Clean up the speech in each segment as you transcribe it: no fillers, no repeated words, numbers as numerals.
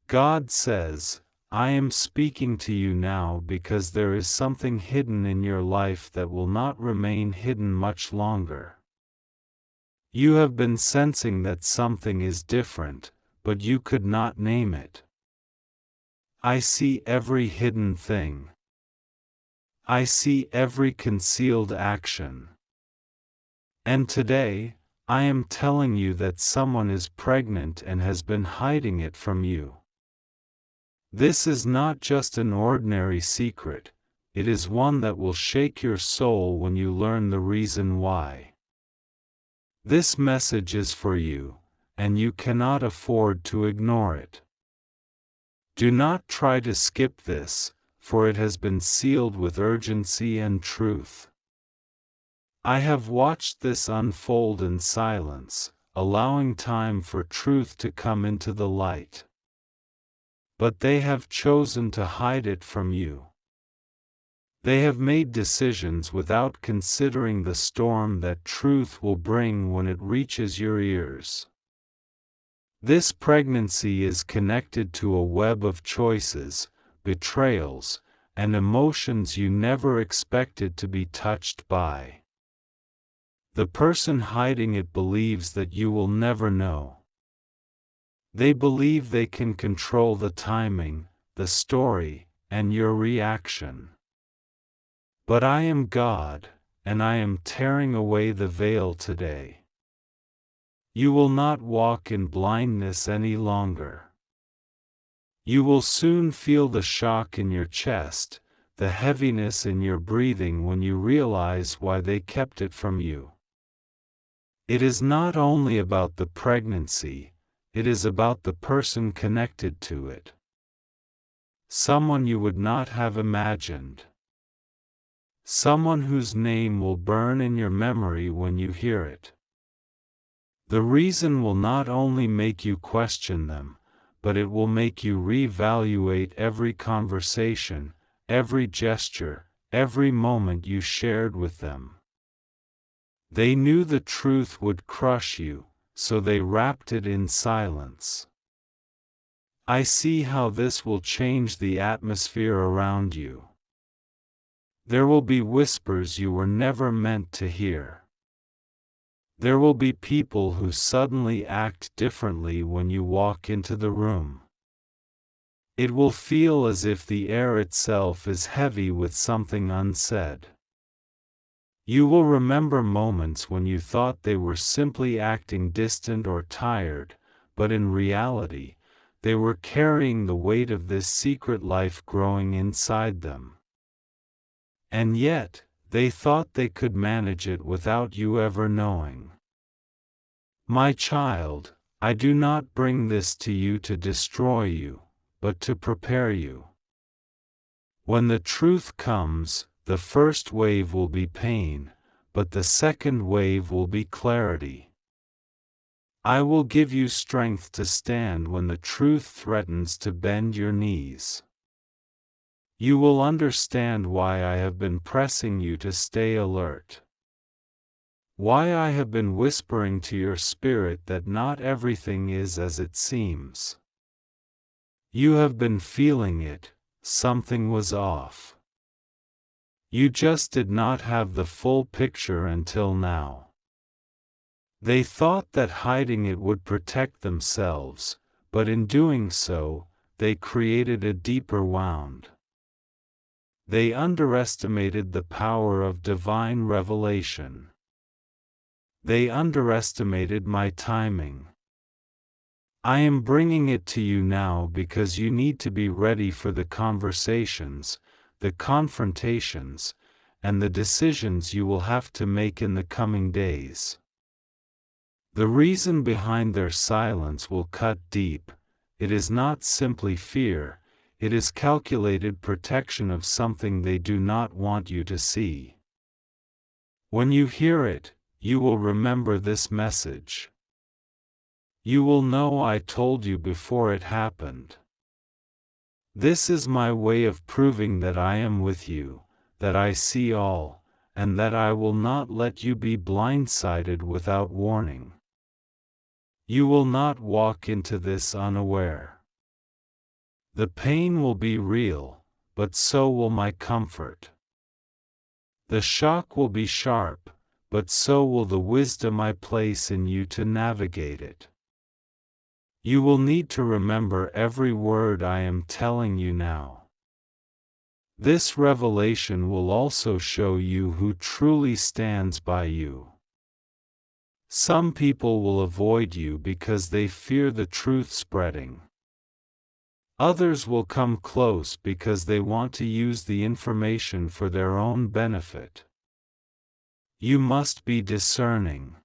God says, I am speaking to you now because there is something hidden in your life that will not remain hidden much longer. You have been sensing that something is different, but you could not name it. I see every hidden thing. I see every concealed action. And today, I am telling you that someone is pregnant and has been hiding it from you. This is not just an ordinary secret, it is one that will shake your soul when you learn the reason why. This message is for you, and you cannot afford to ignore it. Do not try to skip this, for it has been sealed with urgency and truth. I have watched this unfold in silence, allowing time for truth to come into the light. But they have chosen to hide it from you. They have made decisions without considering the storm that truth will bring when it reaches your ears. This pregnancy is connected to a web of choices, betrayals, and emotions you never expected to be touched by. The person hiding it believes that you will never know. They believe they can control the timing, the story, and your reaction. But I am God, and I am tearing away the veil today. You will not walk in blindness any longer. You will soon feel the shock in your chest, the heaviness in your breathing when you realize why they kept it from you. It is not only about the pregnancy, it is about the person connected to it. Someone you would not have imagined. Someone whose name will burn in your memory when you hear it. The reason will not only make you question them, but it will make you reevaluate every conversation, every gesture, every moment you shared with them. They knew the truth would crush you, so they wrapped it in silence. I see how this will change the atmosphere around you. There will be whispers you were never meant to hear. There will be people who suddenly act differently when you walk into the room. It will feel as if the air itself is heavy with something unsaid. You will remember moments when you thought they were simply acting distant or tired, but in reality, they were carrying the weight of this secret life growing inside them. And yet, they thought they could manage it without you ever knowing. My child, I do not bring this to you to destroy you, but to prepare you. When the truth comes, the first wave will be pain, but the second wave will be clarity. I will give you strength to stand when the truth threatens to bend your knees. You will understand why I have been pressing you to stay alert. Why I have been whispering to your spirit that not everything is as it seems. You have been feeling it, something was off. You just did not have the full picture until now. They thought that hiding it would protect themselves, but in doing so, they created a deeper wound. They underestimated the power of divine revelation. They underestimated my timing. I am bringing it to you now because you need to be ready for the conversations, the confrontations, and the decisions you will have to make in the coming days. The reason behind their silence will cut deep. It is not simply fear, it is calculated protection of something they do not want you to see. When you hear it, you will remember this message. You will know I told you before it happened. This is my way of proving that I am with you, that I see all, and that I will not let you be blindsided without warning. You will not walk into this unaware. The pain will be real, but so will my comfort. The shock will be sharp, but so will the wisdom I place in you to navigate it. You will need to remember every word I am telling you now. This revelation will also show you who truly stands by you. Some people will avoid you because they fear the truth spreading. Others will come close because they want to use the information for their own benefit. You must be discerning.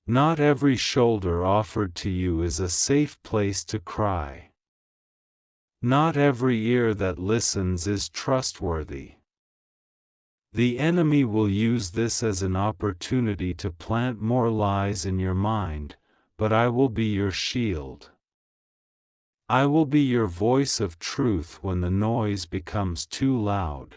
Not every shoulder offered to you is a safe place to cry. Not every ear that listens is trustworthy. The enemy will use this as an opportunity to plant more lies in your mind, but I will be your shield. I will be your voice of truth when the noise becomes too loud.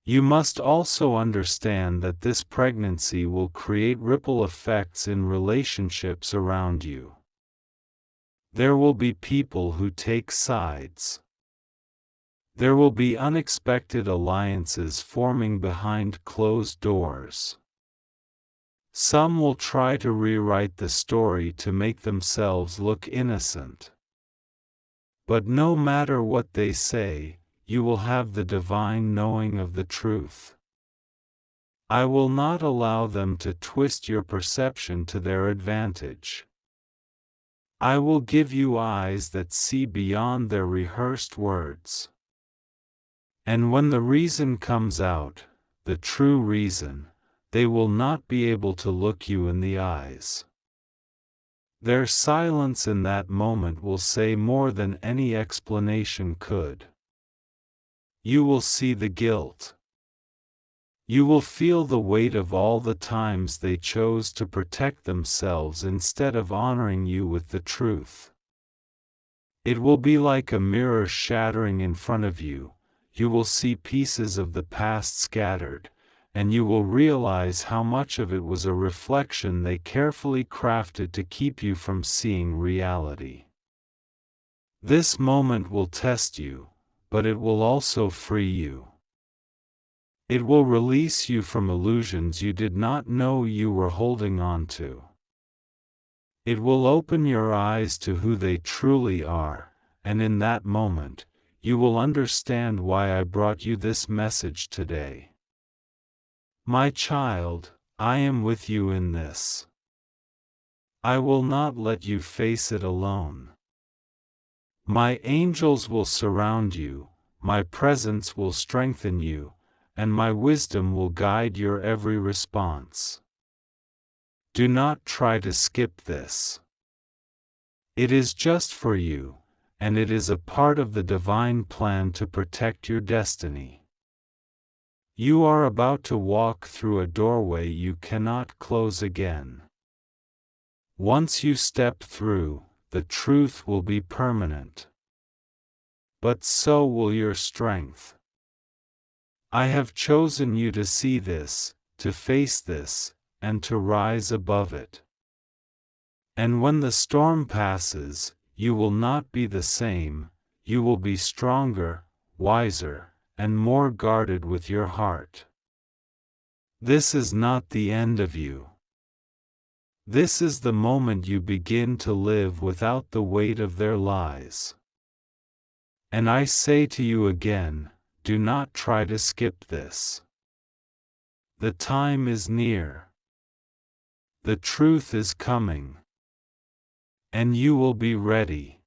You must also understand that this pregnancy will create ripple effects in relationships around you. There will be people who take sides. There will be unexpected alliances forming behind closed doors. Some will try to rewrite the story to make themselves look innocent. But no matter what they say, you will have the divine knowing of the truth. I will not allow them to twist your perception to their advantage. I will give you eyes that see beyond their rehearsed words. And when the reason comes out, the true reason, they will not be able to look you in the eyes. Their silence in that moment will say more than any explanation could. You will see the guilt. You will feel the weight of all the times they chose to protect themselves instead of honoring you with the truth. It will be like a mirror shattering in front of you. You will see pieces of the past scattered, and you will realize how much of it was a reflection they carefully crafted to keep you from seeing reality. This moment will test you, but it will also free you. It will release you from illusions you did not know you were holding on to. It will open your eyes to who they truly are, and in that moment, you will understand why I brought you this message today. My child, I am with you in this. I will not let you face it alone. My angels will surround you, my presence will strengthen you, and my wisdom will guide your every response. Do not try to skip this. It is just for you, and it is a part of the divine plan to protect your destiny. You are about to walk through a doorway you cannot close again. Once you step through, the truth will be permanent. But so will your strength. I have chosen you to see this, to face this, and to rise above it. And when the storm passes, you will not be the same, you will be stronger, wiser, and more guarded with your heart. This is not the end of you. This is the moment you begin to live without the weight of their lies. And I say to you again, do not try to skip this. The time is near. The truth is coming. And you will be ready.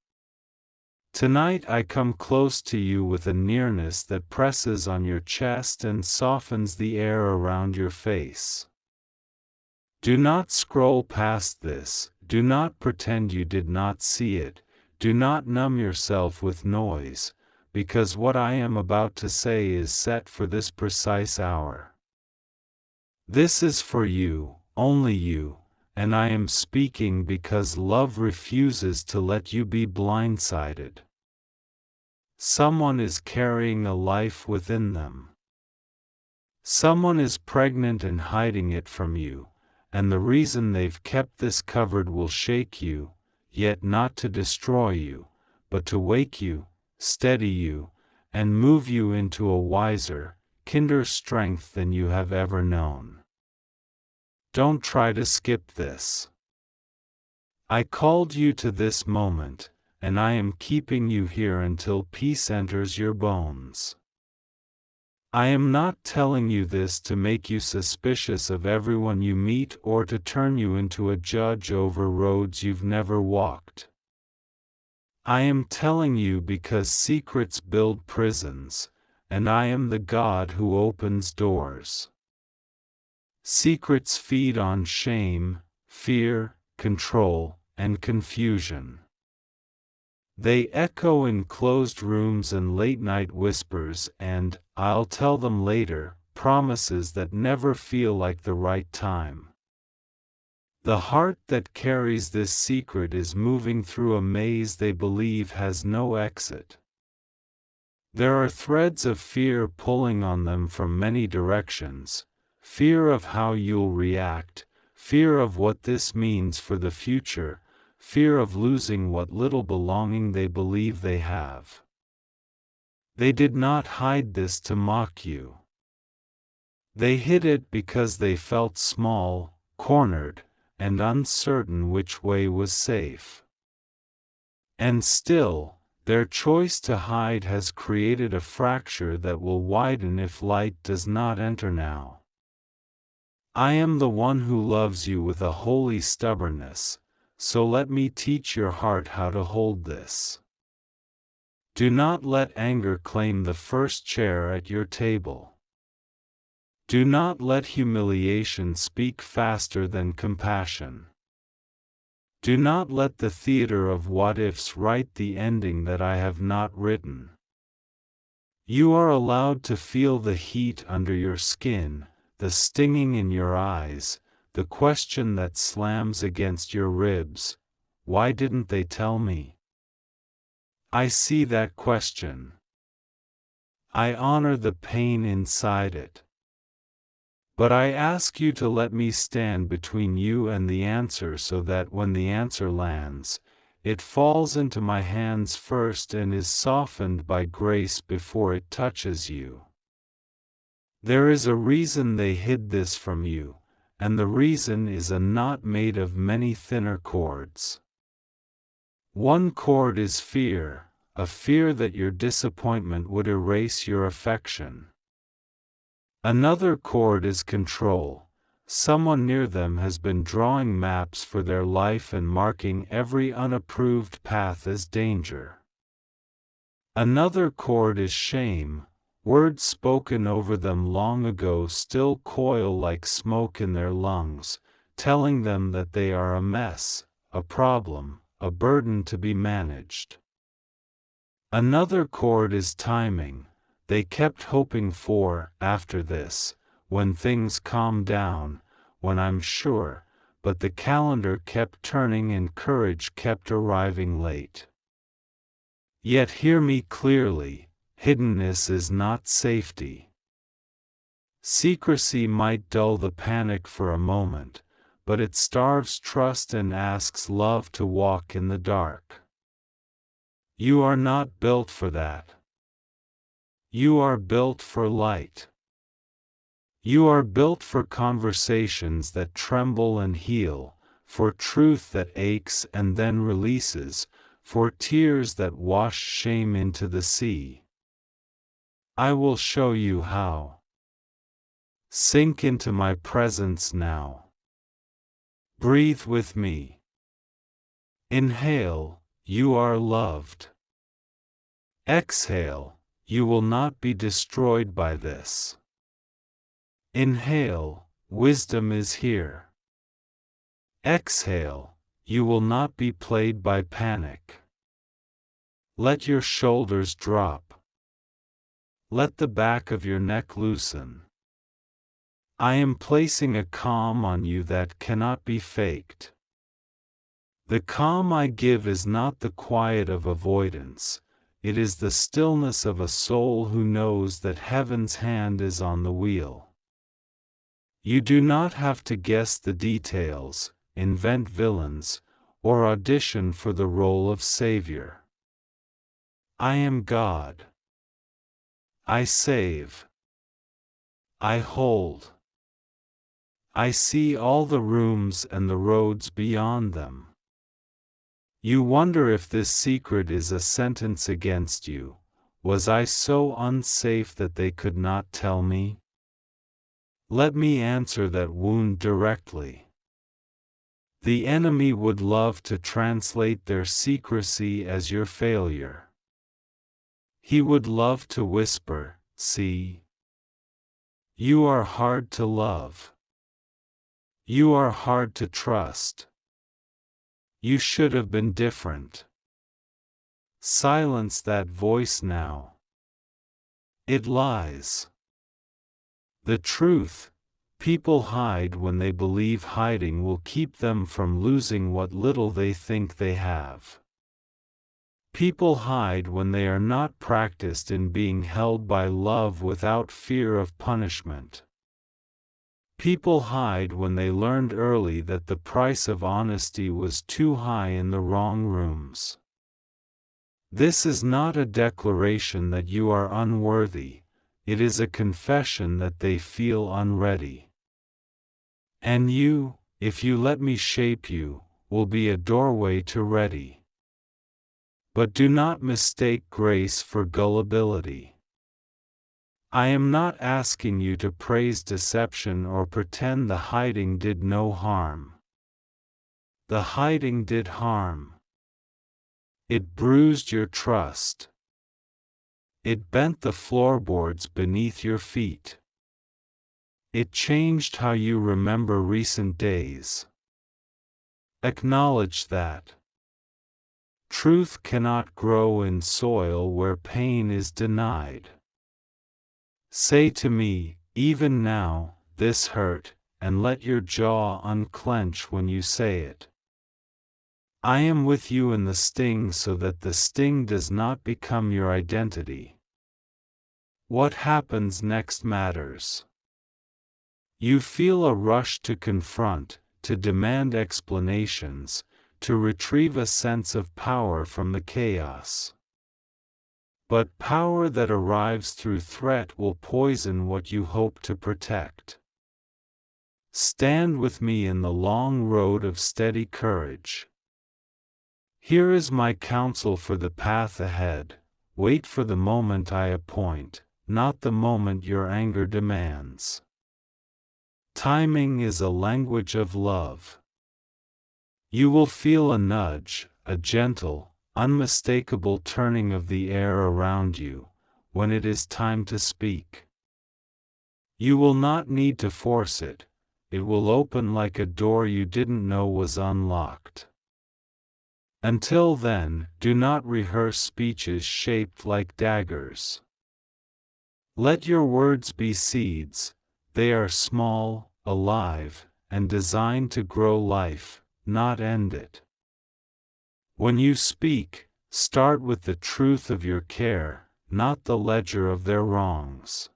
Tonight I come close to you with a nearness that presses on your chest and softens the air around your face. Do not scroll past this, do not pretend you did not see it, do not numb yourself with noise, because what I am about to say is set for this precise hour. This is for you, only you, and I am speaking because love refuses to let you be blindsided. Someone is carrying a life within them. Someone is pregnant and hiding it from you, and the reason they've kept this covered will shake you, yet not to destroy you, but to wake you, steady you, and move you into a wiser, kinder strength than you have ever known. Don't try to skip this. I called you to this moment, and I am keeping you here until peace enters your bones. I am not telling you this to make you suspicious of everyone you meet or to turn you into a judge over roads you've never walked. I am telling you because secrets build prisons, and I am the God who opens doors. Secrets feed on shame, fear, control, and confusion. They echo in closed rooms and late-night whispers and, I'll tell them later, promises that never feel like the right time. The heart that carries this secret is moving through a maze they believe has no exit. There are threads of fear pulling on them from many directions: fear of how you'll react, fear of what this means for the future, fear of losing what little belonging they believe they have. They did not hide this to mock you. They hid it because they felt small, cornered, and uncertain which way was safe. And still, their choice to hide has created a fracture that will widen if light does not enter now. I am the one who loves you with a holy stubbornness, so let me teach your heart how to hold this. Do not let anger claim the first chair at your table. Do not let humiliation speak faster than compassion. Do not let the theater of what-ifs write the ending that I have not written. You are allowed to feel the heat under your skin, the stinging in your eyes, the question that slams against your ribs: why didn't they tell me? I see that question. I honor the pain inside it. But I ask you to let me stand between you and the answer so that when the answer lands, it falls into my hands first and is softened by grace before it touches you. There is a reason they hid this from you, and the reason is a knot made of many thinner cords. One cord is fear, a fear that your disappointment would erase your affection. Another cord is control. Someone near them has been drawing maps for their life and marking every unapproved path as danger. Another cord is shame. Words spoken over them long ago still coil like smoke in their lungs, telling them that they are a mess, a problem, a burden to be managed. Another cord is timing. They kept hoping for, after this, when things calm down, when I'm sure, but the calendar kept turning and courage kept arriving late. Yet hear me clearly, hiddenness is not safety. Secrecy might dull the panic for a moment, but it starves trust and asks love to walk in the dark. You are not built for that. You are built for light. You are built for conversations that tremble and heal, for truth that aches and then releases, for tears that wash shame into the sea. I will show you how. Sink into my presence now. Breathe with me. Inhale, you are loved. Exhale, you will not be destroyed by this. Inhale, wisdom is here. Exhale, you will not be played by panic. Let your shoulders drop. Let the back of your neck loosen. I am placing a calm on you that cannot be faked. The calm I give is not the quiet of avoidance. It is the stillness of a soul who knows that heaven's hand is on the wheel. You do not have to guess the details, invent villains, or audition for the role of savior. I am God. I save. I hold. I see all the rooms and the roads beyond them. You wonder if this secret is a sentence against you. Was I so unsafe that they could not tell me? Let me answer that wound directly. The enemy would love to translate their secrecy as your failure. He would love to whisper, "See, you are hard to love. You are hard to trust. You should have been different." Silence that voice now. It lies. The truth, people hide when they believe hiding will keep them from losing what little they think they have. People hide when they are not practiced in being held by love without fear of punishment. People hide when they learned early that the price of honesty was too high in the wrong rooms. This is not a declaration that you are unworthy. It is a confession that they feel unready. And you, if you let me shape you, will be a doorway to ready. But do not mistake grace for gullibility. I am not asking you to praise deception or pretend the hiding did no harm. The hiding did harm. It bruised your trust. It bent the floorboards beneath your feet. It changed how you remember recent days. Acknowledge that. Truth cannot grow in soil where pain is denied. Say to me, even now, this hurt, and let your jaw unclench when you say it. I am with you in the sting so that the sting does not become your identity. What happens next matters. You feel a rush to confront, to demand explanations, to retrieve a sense of power from the chaos. But power that arrives through threat will poison what you hope to protect. Stand with me in the long road of steady courage. Here is my counsel for the path ahead. Wait for the moment I appoint, not the moment your anger demands. Timing is a language of love. You will feel a nudge, a gentle, unmistakable turning of the air around you, when it is time to speak. You will not need to force it. It will open like a door you didn't know was unlocked. Until then, do not rehearse speeches shaped like daggers. Let your words be seeds. They are small, alive, and designed to grow life, not end it. When you speak, start with the truth of your care, not the ledger of their wrongs.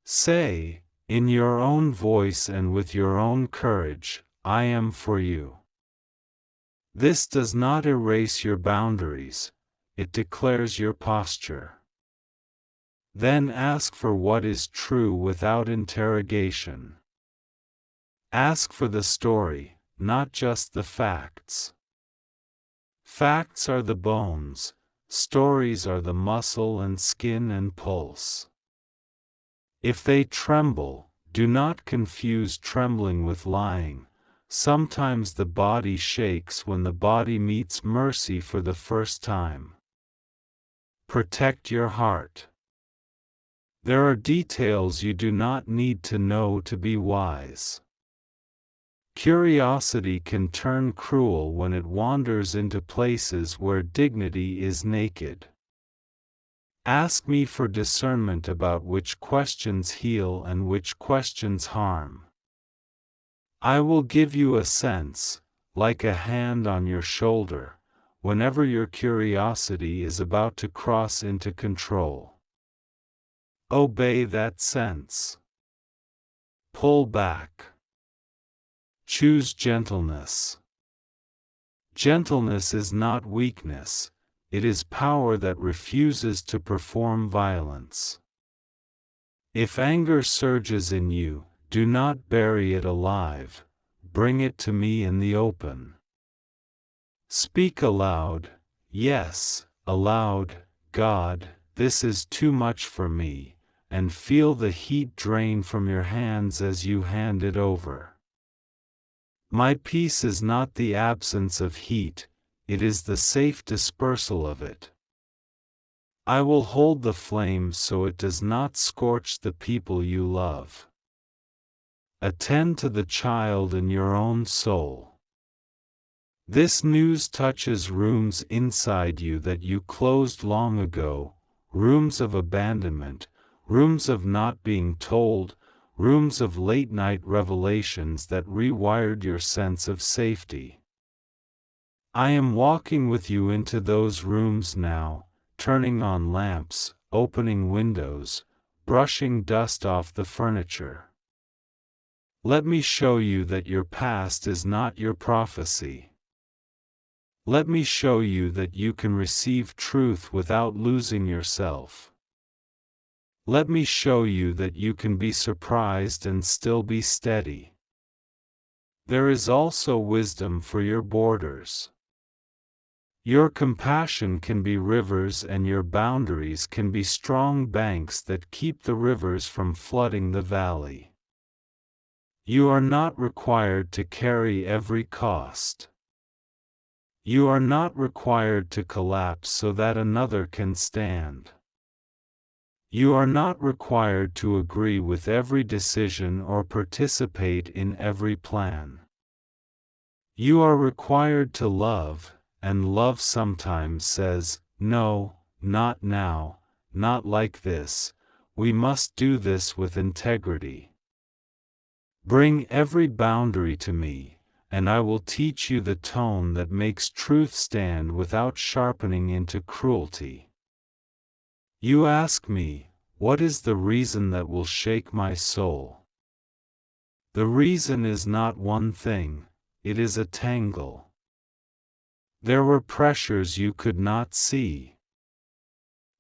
Say, in your own voice and with your own courage, I am for you. This does not erase your boundaries, it declares your posture. Then ask for what is true without interrogation. Ask for the story, not just the facts. Facts are the bones, stories are the muscle and skin and pulse. If they tremble, do not confuse trembling with lying. Sometimes the body shakes when the body meets mercy for the first time. Protect your heart. There are details you do not need to know to be wise. Curiosity can turn cruel when it wanders into places where dignity is naked. Ask me for discernment about which questions heal and which questions harm. I will give you a sense, like a hand on your shoulder, whenever your curiosity is about to cross into control. Obey that sense. Pull back. Choose gentleness. Gentleness is not weakness, it is power that refuses to perform violence. If anger surges in you, do not bury it alive, bring it to me in the open. Speak aloud, yes, aloud, God, this is too much for me, and feel the heat drain from your hands as you hand it over. My peace is not the absence of heat, it is the safe dispersal of it. I will hold the flame so it does not scorch the people you love. Attend to the child in your own soul. This news touches rooms inside you that you closed long ago, rooms of abandonment, rooms of not being told, rooms of late-night revelations that rewired your sense of safety. I am walking with you into those rooms now, turning on lamps, opening windows, brushing dust off the furniture. Let me show you that your past is not your prophecy. Let me show you that you can receive truth without losing yourself. Let me show you that you can be surprised and still be steady. There is also wisdom for your borders. Your compassion can be rivers and your boundaries can be strong banks that keep the rivers from flooding the valley. You are not required to carry every cost. You are not required to collapse so that another can stand. You are not required to agree with every decision or participate in every plan. You are required to love, and love sometimes says, no, not now, not like this, we must do this with integrity. Bring every boundary to me, and I will teach you the tone that makes truth stand without sharpening into cruelty. You ask me, what is the reason that will shake my soul? The reason is not one thing, it is a tangle. There were pressures you could not see.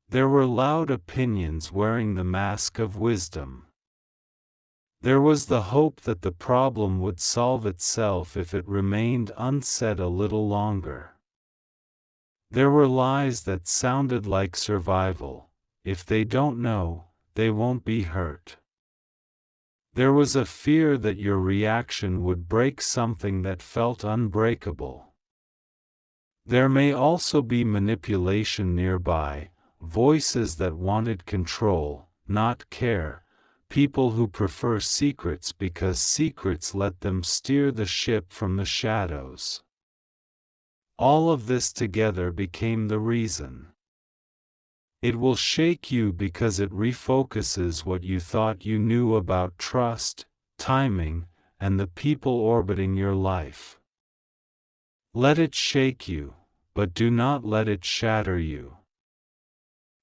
There were loud opinions wearing the mask of wisdom. There was the hope that the problem would solve itself if it remained unsaid a little longer. There were lies that sounded like survival, if they don't know, they won't be hurt. There was a fear that your reaction would break something that felt unbreakable. There may also be manipulation nearby, voices that wanted control, not care, people who prefer secrets because secrets let them steer the ship from the shadows. All of this together became the reason. It will shake you because it refocuses what you thought you knew about trust, timing, and the people orbiting your life. Let it shake you, but do not let it shatter you.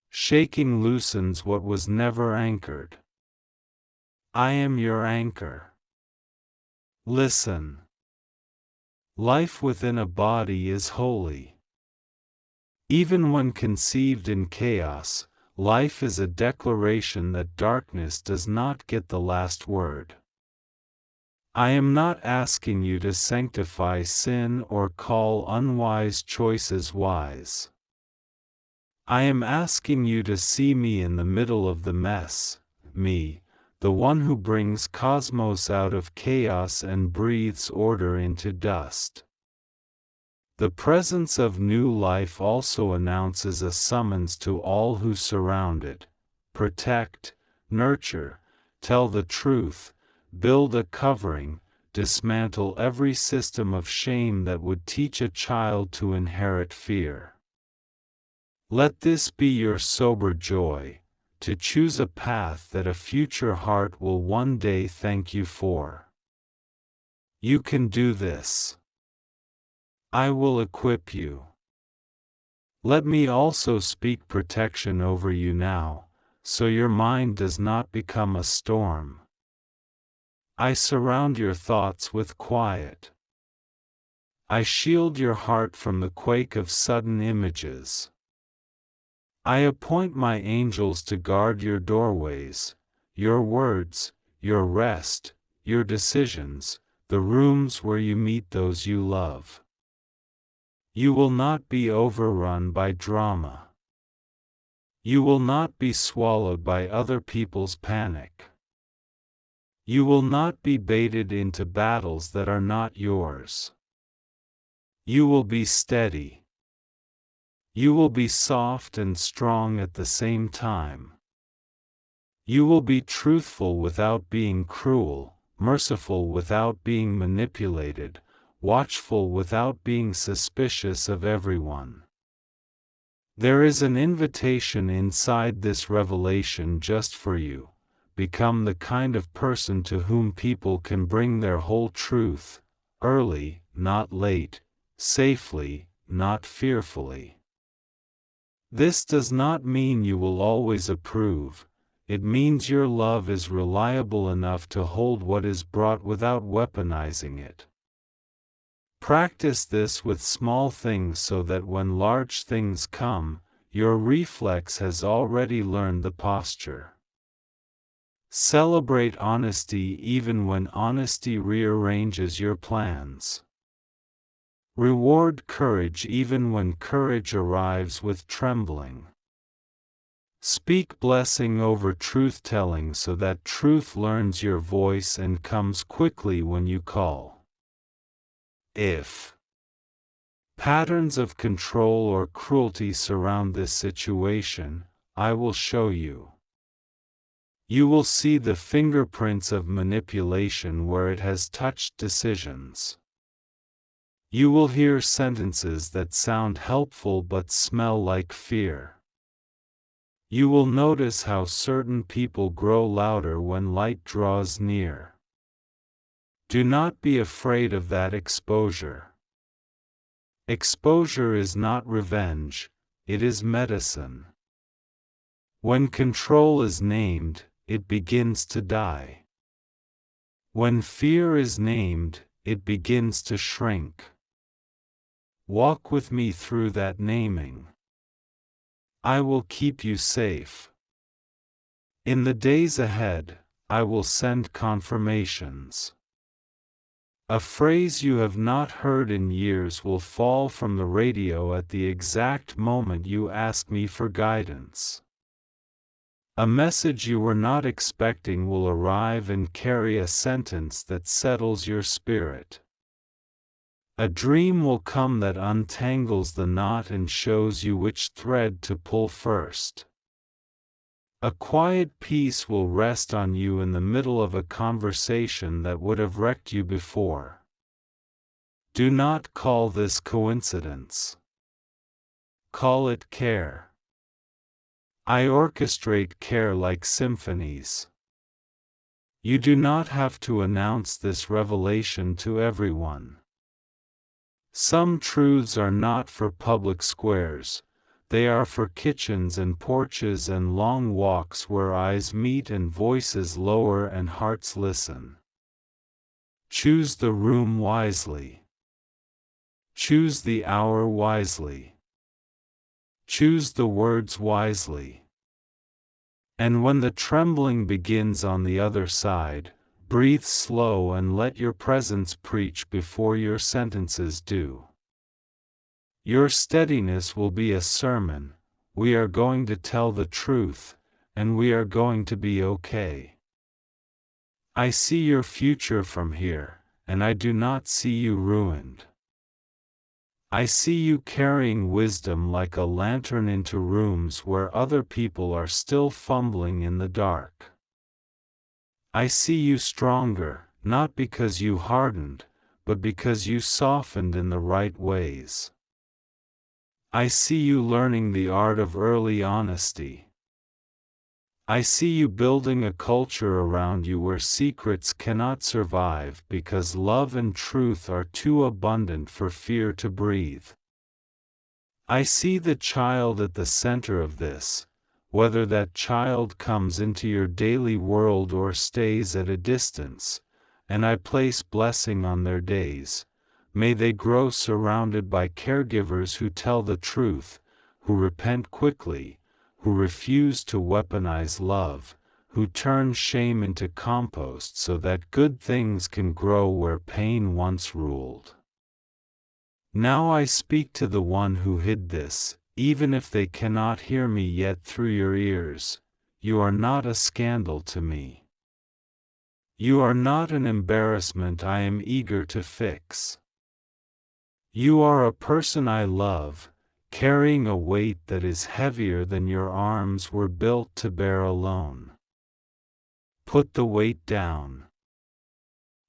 Shaking loosens what was never anchored. I am your anchor. Listen. Life within a body is holy. Even when conceived in chaos, life is a declaration that darkness does not get the last word. I am not asking you to sanctify sin or call unwise choices wise. I am asking you to see me in the middle of the mess, me, the one who brings cosmos out of chaos and breathes order into dust. The presence of new life also announces a summons to all who surround it. Protect, nurture, tell the truth, build a covering, dismantle every system of shame that would teach a child to inherit fear. Let this be your sober joy, to choose a path that a future heart will one day thank you for. You can do this. I will equip you. Let me also speak protection over you now, so your mind does not become a storm. I surround your thoughts with quiet. I shield your heart from the quake of sudden images. I appoint my angels to guard your doorways, your words, your rest, your decisions, the rooms where you meet those you love. You will not be overrun by drama. You will not be swallowed by other people's panic. You will not be baited into battles that are not yours. You will be steady. You will be soft and strong at the same time. You will be truthful without being cruel, merciful without being manipulated, watchful without being suspicious of everyone. There is an invitation inside this revelation just for you. Become the kind of person to whom people can bring their whole truth, early, not late, safely, not fearfully. This does not mean you will always approve. It means your love is reliable enough to hold what is brought without weaponizing it. Practice this with small things so that when large things come, your reflex has already learned the posture. Celebrate honesty even when honesty rearranges your plans. Reward courage even when courage arrives with trembling. Speak blessing over truth-telling so that truth learns your voice and comes quickly when you call. If patterns of control or cruelty surround this situation, I will show you. You will see the fingerprints of manipulation where it has touched decisions. You will hear sentences that sound helpful but smell like fear. You will notice how certain people grow louder when light draws near. Do not be afraid of that exposure. Exposure is not revenge, it is medicine. When control is named, it begins to die. When fear is named, it begins to shrink. Walk with me through that naming. I will keep you safe. In the days ahead, I will send confirmations. A phrase you have not heard in years will fall from the radio at the exact moment you ask me for guidance. A message you were not expecting will arrive and carry a sentence that settles your spirit. A dream will come that untangles the knot and shows you which thread to pull first. A quiet peace will rest on you in the middle of a conversation that would have wrecked you before. Do not call this coincidence. Call it care. I orchestrate care like symphonies. You do not have to announce this revelation to everyone. Some truths are not for public squares, they are for kitchens and porches and long walks where eyes meet and voices lower and hearts listen. Choose the room wisely. Choose the hour wisely. Choose the words wisely. And when the trembling begins on the other side, breathe slow and let your presence preach before your sentences do. Your steadiness will be a sermon. We are going to tell the truth, and we are going to be okay. I see your future from here, and I do not see you ruined. I see you carrying wisdom like a lantern into rooms where other people are still fumbling in the dark. I see you stronger, not because you hardened, but because you softened in the right ways. I see you learning the art of early honesty. I see you building a culture around you where secrets cannot survive because love and truth are too abundant for fear to breathe. I see the child at the center of this, whether that child comes into your daily world or stays at a distance, and I place blessing on their days. May they grow surrounded by caregivers who tell the truth, who repent quickly, who refuse to weaponize love, who turn shame into compost so that good things can grow where pain once ruled. Now I speak to the one who hid this, even if they cannot hear me yet through your ears. You are not a scandal to me. You are not an embarrassment I am eager to fix. You are a person I love, carrying a weight that is heavier than your arms were built to bear alone. Put the weight down.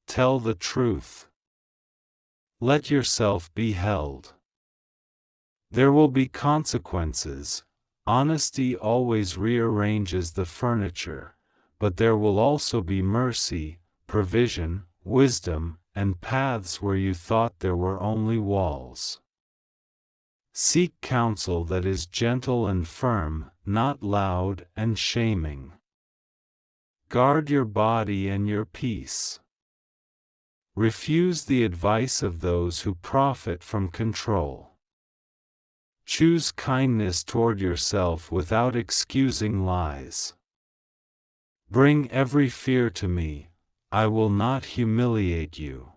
Tell the truth. Let yourself be held. There will be consequences. Honesty always rearranges the furniture, but there will also be mercy, provision, wisdom, and paths where you thought there were only walls. Seek counsel that is gentle and firm, not loud and shaming. Guard your body and your peace. Refuse the advice of those who profit from control. Choose kindness toward yourself without excusing lies. Bring every fear to me, I will not humiliate you.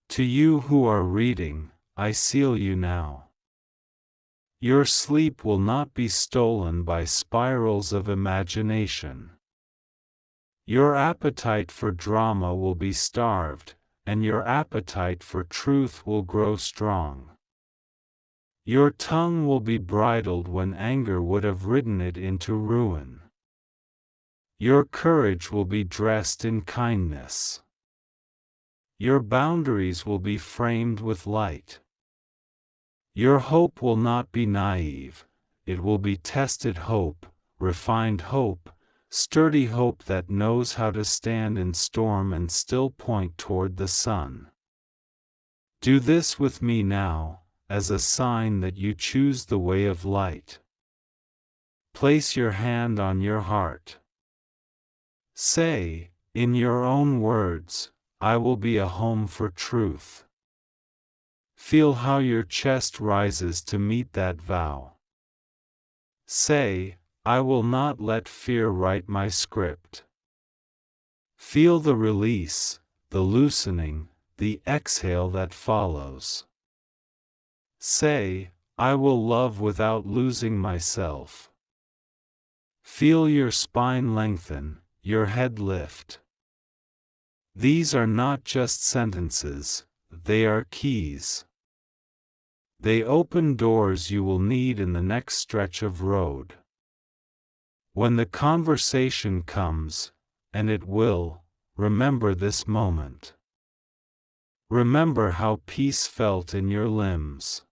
To you who are reading, I seal you now. Your sleep will not be stolen by spirals of imagination. Your appetite for drama will be starved, and your appetite for truth will grow strong. Your tongue will be bridled when anger would have ridden it into ruin. Your courage will be dressed in kindness. Your boundaries will be framed with light. Your hope will not be naive, it will be tested hope, refined hope, sturdy hope that knows how to stand in storm and still point toward the sun. Do this with me now, as a sign that you choose the way of light. Place your hand on your heart. Say, in your own words, I will be a home for truth. Feel how your chest rises to meet that vow. Say, I will not let fear write my script. Feel the release, the loosening, the exhale that follows. Say, I will love without losing myself. Feel your spine lengthen, your head lift. These are not just sentences, they are keys. They open doors you will need in the next stretch of road. When the conversation comes, and it will, remember this moment. Remember how peace felt in your limbs.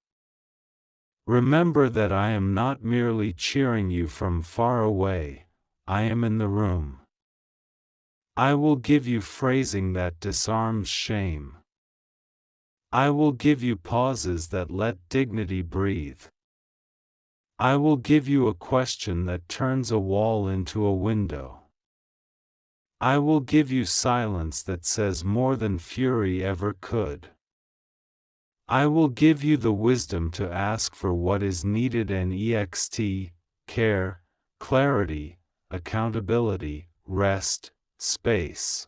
Remember that I am not merely cheering you from far away, I am in the room. I will give you phrasing that disarms shame. I will give you pauses that let dignity breathe. I will give you a question that turns a wall into a window. I will give you silence that says more than fury ever could. I will give you the wisdom to ask for what is needed and care, clarity, accountability, rest, space.